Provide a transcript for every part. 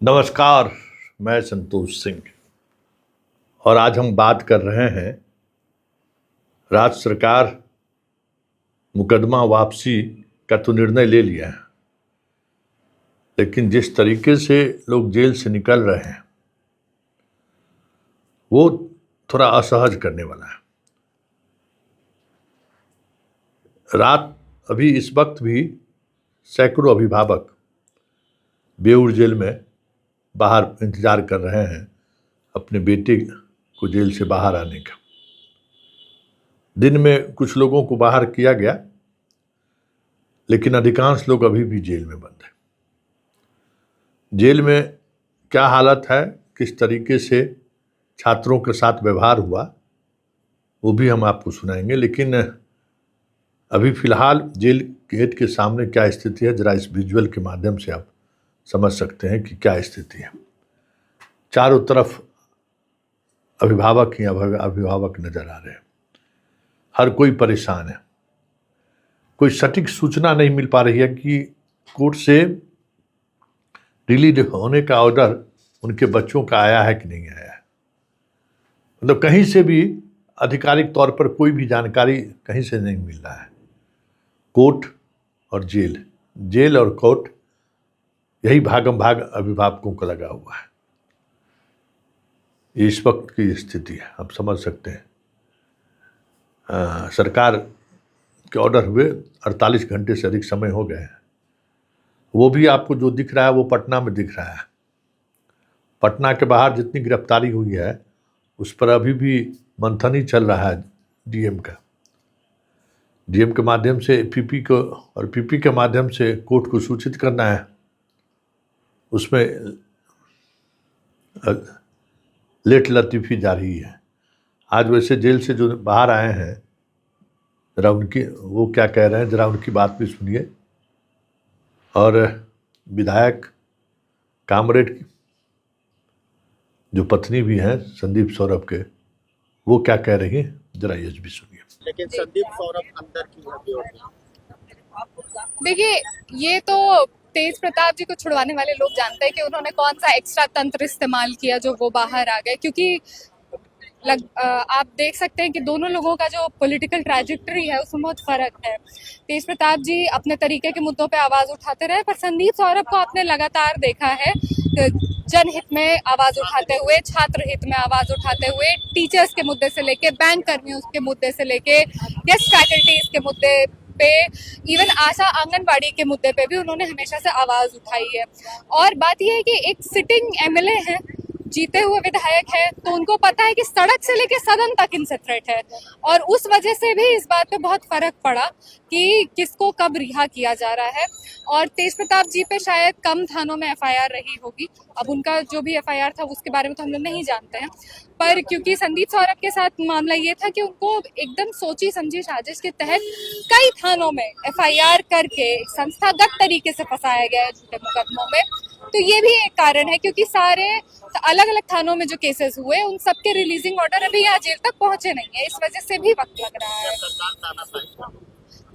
नमस्कार। मैं संतोष सिंह और आज हम बात कर रहे हैं राज्य सरकार मुकदमा वापसी का तो निर्णय ले लिया है, लेकिन जिस तरीके से लोग जेल से निकल रहे हैं वो थोड़ा असहज करने वाला है। रात अभी इस वक्त भी सैकड़ों अभिभावक बेऊर जेल में बाहर इंतजार कर रहे हैं अपने बेटे को जेल से बाहर आने का। दिन में कुछ लोगों को बाहर किया गया, लेकिन अधिकांश लोग अभी भी जेल में बंद हैं। जेल में क्या हालत है, किस तरीके से छात्रों के साथ व्यवहार हुआ, वो भी हम आपको सुनाएंगे। लेकिन अभी फिलहाल जेल गेट के सामने क्या स्थिति है, जरा इस विजुअल के माध्यम से आप समझ सकते हैं कि क्या स्थिति है। चारों तरफ अभिभावक ही अभिभावक नजर आ रहे हैं, हर कोई परेशान है। कोई सटीक सूचना नहीं मिल पा रही है कि कोर्ट से रिलीज होने का ऑर्डर उनके बच्चों का आया है कि नहीं आया है। मतलब कहीं से भी आधिकारिक तौर पर कोई भी जानकारी कहीं से नहीं मिल रहा है। कोर्ट और जेल और कोर्ट, यही भागम भाग अभिभावकों को लगा हुआ है। ये इस वक्त की स्थिति है, आप समझ सकते हैं। सरकार के ऑर्डर हुए 48 घंटे से अधिक समय हो गए हैं। वो भी आपको जो दिख रहा है वो पटना में दिख रहा है। पटना के बाहर जितनी गिरफ्तारी हुई है उस पर अभी भी मंथन ही चल रहा है डीएम के माध्यम से पीपी को, और पीपी के माध्यम से कोर्ट को सूचित करना है। उसमें लेट लतीफ़ी जारी है। आज वैसे जेल से जो बाहर आए हैं, जरा उनकी वो क्या कह रहे हैं, जरा उनकी बात भी सुनिए। और विधायक कामरेड की जो पत्नी भी हैं संदीप सौरभ के, वो क्या कह रही हैं, जरा ये भी सुनिए। लेकिन संदीप सौरभ अंदर की देखिए, ये तो तेज प्रताप जी को छुड़वाने वाले लोग जानते हैं कि उन्होंने कौन सा एक्स्ट्रा तंत्र इस्तेमाल किया जो वो बाहर आ गए। क्योंकि आप देख सकते हैं कि दोनों लोगों का जो पॉलिटिकल ट्रैजेक्टरी है उसमें बहुत फर्क है। तेज प्रताप जी अपने तरीके के मुद्दों पे आवाज उठाते रहे, पर संदीप सौरभ को आपने लगातार देखा है जनहित में आवाज उठाते हुए, छात्र हित में आवाज उठाते हुए, टीचर्स के मुद्दे से लेके बैंक कर्मियों के मुद्दे से लेके गेस्ट फैकल्टीज के मुद्दे पे, इवन आशा आंगनबाड़ी के मुद्दे पे भी उन्होंने हमेशा से आवाज उठाई है। और बात यह है कि एक सिटिंग एमएलए है, जीते हुए विधायक है, तो उनको पता है कि सड़क से लेके सदन तक इनसे थ्रेट है। और उस वजह से भी इस बात पे बहुत फर्क पड़ा कि किसको कब रिहा किया जा रहा है। और तेज प्रताप जी पे शायद कम थानों में एफआईआर रही होगी। अब उनका जो भी एफआईआर था उसके बारे में तो हम लोग नहीं जानते हैं, पर क्योंकि संदीप सौरभ के साथ मामला ये था कि उनको एकदम सोची समझी साजिश के तहत कई थानों में एफआईआर करके संस्थागत तरीके से फंसाया गया है झूठे मुकदमों में। तो ये भी एक कारण है, क्योंकि सारे अलग अलग थानों में जो केसेस हुए उन सबके रिलीजिंग ऑर्डर अभी यहाँ जेल तक पहुंचे नहीं है। इस वजह से भी वक्त लग रहा है।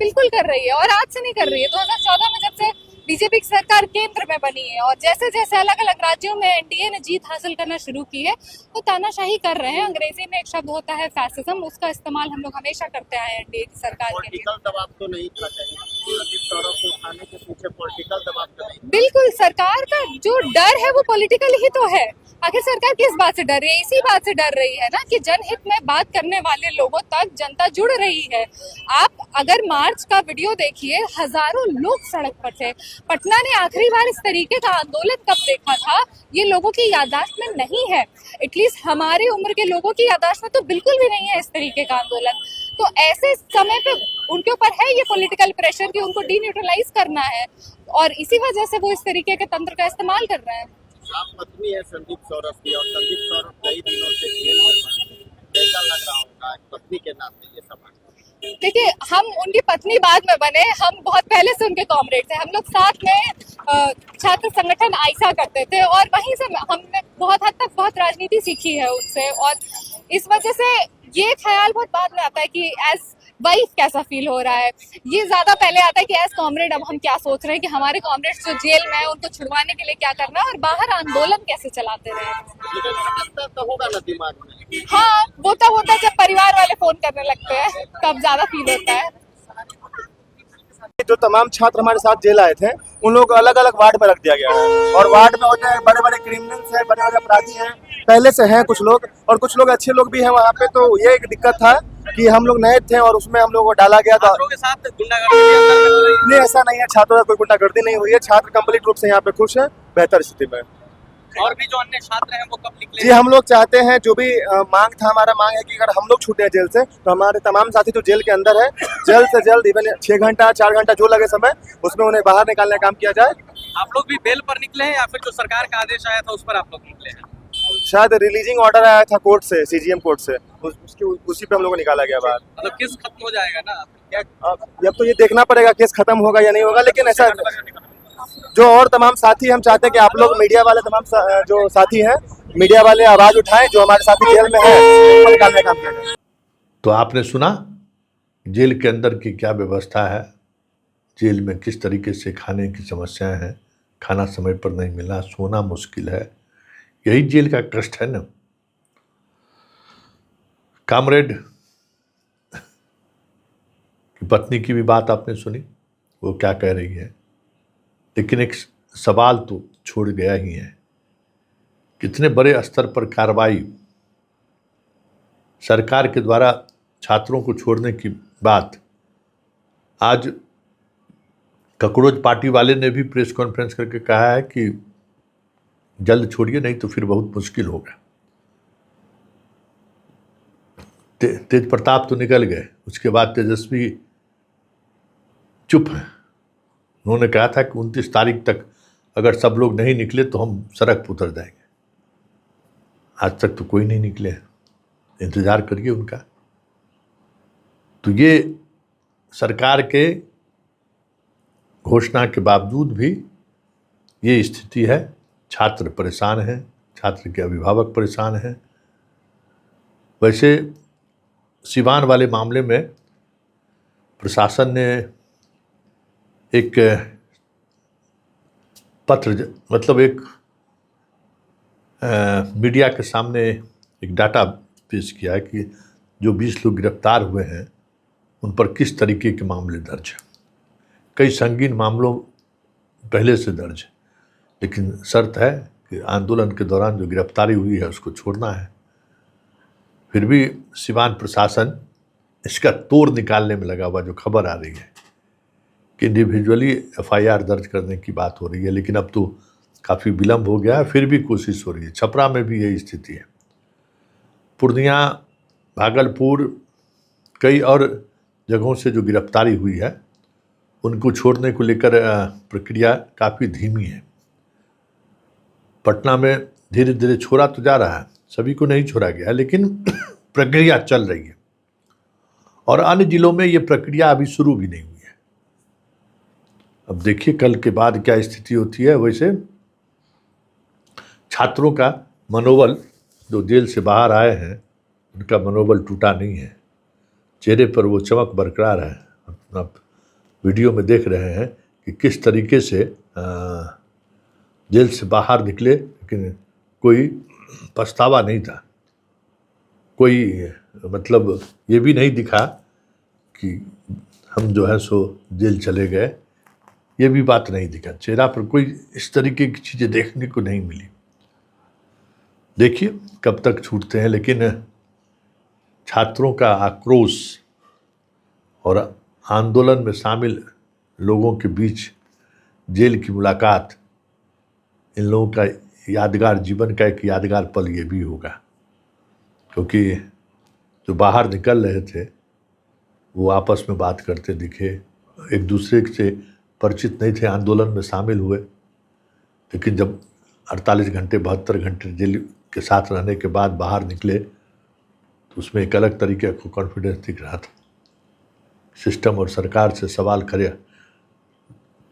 बिल्कुल कर रही है, और आज से नहीं कर रही है। 2014 में जब से बीजेपी की सरकार केंद्र में बनी है और जैसे जैसे अलग अलग राज्यों में एनडीए ने जीत हासिल करना शुरू की है, वो तानाशाही कर रहे हैं। अंग्रेजी में एक शब्द होता है फैसिज्म, उसका इस्तेमाल हम लोग हमेशा करते आए हैं एनडीए की सरकार के लिए। पॉलिटिकल दबाव तो नहीं था कहीं संदीप सौरभ को उठाने के पीछे पॉलिटिकल दबाव तो नहीं? बिल्कुल, सरकार का जो डर है वो पॉलिटिकल ही तो है। आखिर सरकार किस बात से डर रही है? इसी बात से डर रही है ना कि जनहित में बात करने वाले लोगों तक जनता जुड़ रही है। आप अगर मार्च का वीडियो देखिए, हजारों लोग सड़क पर थे। पटना ने आखिरी बार इस तरीके का आंदोलन कब देखा था, ये लोगों की याददाश्त में नहीं है। एटलीस्ट हमारी उम्र के लोगों की याददाश्त में तो बिल्कुल भी नहीं है इस तरीके का आंदोलन। तो ऐसे समय पे उनके ऊपर है ये पॉलिटिकल प्रेशर कि उनको डी-न्यूट्रलाइज करना है, और इसी वजह से वो इस तरीके के तंत्र का इस्तेमाल कर रहे हैं। आप पत्नी है संदीप सौरभ की, और संदीप सौरभ कई दिनों से जेल में बंद हैं। कैसा लग रहा होगा पत्नी के नाते ये समाज? देखिए, हम उनकी पत्नी बाद में बने, हम बहुत पहले से उनके कॉमरेड थे। हम लोग साथ में छात्र संगठन आइसा करते थे, और वहीं से हमने बहुत हद तक बहुत राजनीति सीखी है उनसे। और इस वजह से ये ख्याल बहुत बाद में आता है कि एज वही कैसा फील हो रहा है, ये ज्यादा पहले आता है कि एज कॉमरेड अब हम क्या सोच रहे हैं कि हमारे कॉमरेड्स जो जेल में है उनको छुड़वाने के लिए क्या करना है और बाहर आंदोलन कैसे चलाते रहे। लेकिन अंतर तो होगा ना दिमाग में। हाँ, वो तब होता है जब परिवार वाले फोन करने लगते हैं, तब ज्यादा फील होता है। जो तमाम छात्र हमारे साथ जेल आए थे उन लोगों को अलग अलग वार्ड में रख दिया गया है और वार्ड में होते हैं बड़े बड़े क्रिमिनल्स हैं, बड़े बड़े अपराधी हैं, पहले से हैं कुछ लोग और कुछ लोग अच्छे लोग भी हैं वहाँ पे। तो ये एक दिक्कत था कि हम लोग नए थे और उसमें हम लोगों को डाला गया था। छात्रों के साथ गुंडागर्दी भी अंदर में हो रही है। नहीं, ऐसा नहीं है, छात्रों का कोई गुंडागर्दी नहीं हुई है, छात्र कंप्लीट रूप से यहाँ पे खुश है, बेहतर स्थिति में। और भी जो अन्य छात्र हैं वो कब निकले? जी, हम लोग चाहते हैं, जो भी मांग था, हमारा मांग है कि अगर हम लोग छूटे हैं जेल से तो हमारे तमाम साथी जो जेल के अंदर है जल्द से जल्द इवन 6 घंटा 4 घंटा जो लगे समय उसमें उन्हें बाहर निकालने का काम किया जाए। आप लोग भी बेल पर निकले हैं या फिर जो सरकार का आदेश आया था उस पर आप लोग निकले हैं? शायद रिलीजिंग ऑर्डर आया था कोर्ट से, सीजीएम कोर्ट से, उसी पे हम लोग को निकाला गया बाहर। मतलब केस खत्म हो जाएगा ना क्या? अब तो ये देखना पड़ेगा केस खत्म होगा या नहीं होगा, लेकिन ऐसा जो और तमाम साथी हम चाहते हैं कि आप लोग मीडिया वाले तमाम जो साथी हैं मीडिया वाले आवाज उठाएं, जो हमारे साथी जेल में है उनको निकालने का काम किया जाए। तो आपने सुना जेल के अंदर की क्या व्यवस्था है, जेल में किस तरीके से खाने की समस्याएं हैं, खाना समय पर नहीं मिलना, सोना मुश्किल है, यही जेल का कष्ट है ना। कामरेड की पत्नी की भी बात आपने सुनी, वो क्या कह रही है, लेकिन एक सवाल तो छोड़ गया ही है, कितने बड़े स्तर पर कार्रवाई सरकार के द्वारा छात्रों को छोड़ने की बात। आज कॉकरोच पार्टी वाले ने भी प्रेस कॉन्फ्रेंस करके कहा है कि जल्द छोड़िए, नहीं तो फिर बहुत मुश्किल होगा। तेज प्रताप तो निकल गए, उसके बाद तेजस्वी चुप हैं। उन्होंने कहा था कि 29 तारीख तक अगर सब लोग नहीं निकले तो हम सड़क पर उतर जाएंगे। आज तक तो कोई नहीं निकले हैं, इंतजार करिए उनका। तो ये सरकार के घोषणा के बावजूद भी ये स्थिति है, छात्र परेशान हैं, छात्र के अभिभावक परेशान हैं। वैसे सिवान वाले मामले में प्रशासन ने एक पत्र, मतलब एक मीडिया के सामने एक डाटा पेश किया है कि जो 20 लोग गिरफ्तार हुए हैं उन पर किस तरीके के मामले दर्ज हैं। कई संगीन मामलों पहले से दर्ज है, लेकिन शर्त है कि आंदोलन के दौरान जो गिरफ्तारी हुई है उसको छोड़ना है। फिर भी सिवान प्रशासन इसका तोड़ निकालने में लगा हुआ, जो खबर आ रही है कि इंडिविजुअली एफआईआर दर्ज करने की बात हो रही है, लेकिन अब तो काफ़ी विलम्ब हो गया है, फिर भी कोशिश हो रही है। छपरा में भी यही स्थिति है, पूर्णिया, भागलपुर, कई और जगहों से जो गिरफ्तारी हुई है उनको छोड़ने को लेकर प्रक्रिया काफ़ी धीमी है। पटना में धीरे धीरे छोड़ा तो जा रहा है, सभी को नहीं छोड़ा गया, लेकिन प्रक्रिया चल रही है। और अन्य जिलों में ये प्रक्रिया अभी शुरू भी नहीं हुई है। अब देखिए कल के बाद क्या स्थिति होती है। वैसे छात्रों का मनोबल, जो जेल से बाहर आए हैं उनका मनोबल टूटा नहीं है, चेहरे पर वो चमक बरकरार है। आप वीडियो में देख रहे हैं कि किस तरीके से जेल से बाहर निकले, लेकिन कोई पछतावा नहीं था, कोई मतलब ये भी नहीं दिखा कि हम जो है सो जेल चले गए, ये भी बात नहीं दिखा, चेहरा पर कोई इस तरीके की चीज़ें देखने को नहीं मिली। देखिए कब तक छूटते हैं, लेकिन छात्रों का आक्रोश और आंदोलन में शामिल लोगों के बीच जेल की मुलाकात इन लोगों का यादगार, जीवन का एक यादगार पल ये भी होगा, क्योंकि जो बाहर निकल रहे थे वो आपस में बात करते दिखे, एक दूसरे से परिचित नहीं थे, आंदोलन में शामिल हुए, लेकिन जब 48 घंटे 72 घंटे जेल के साथ रहने के बाद बाहर निकले तो उसमें एक अलग तरीके का कॉन्फिडेंस दिख रहा था। सिस्टम और सरकार से सवाल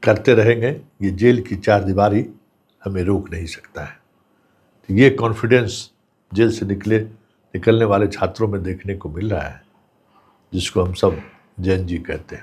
करते रहेंगे, ये जेल की चार दीवारी हमें रोक नहीं सकता है। तो ये कॉन्फिडेंस जेल से निकलने वाले छात्रों में देखने को मिल रहा है, जिसको हम सब जैन जी कहते हैं।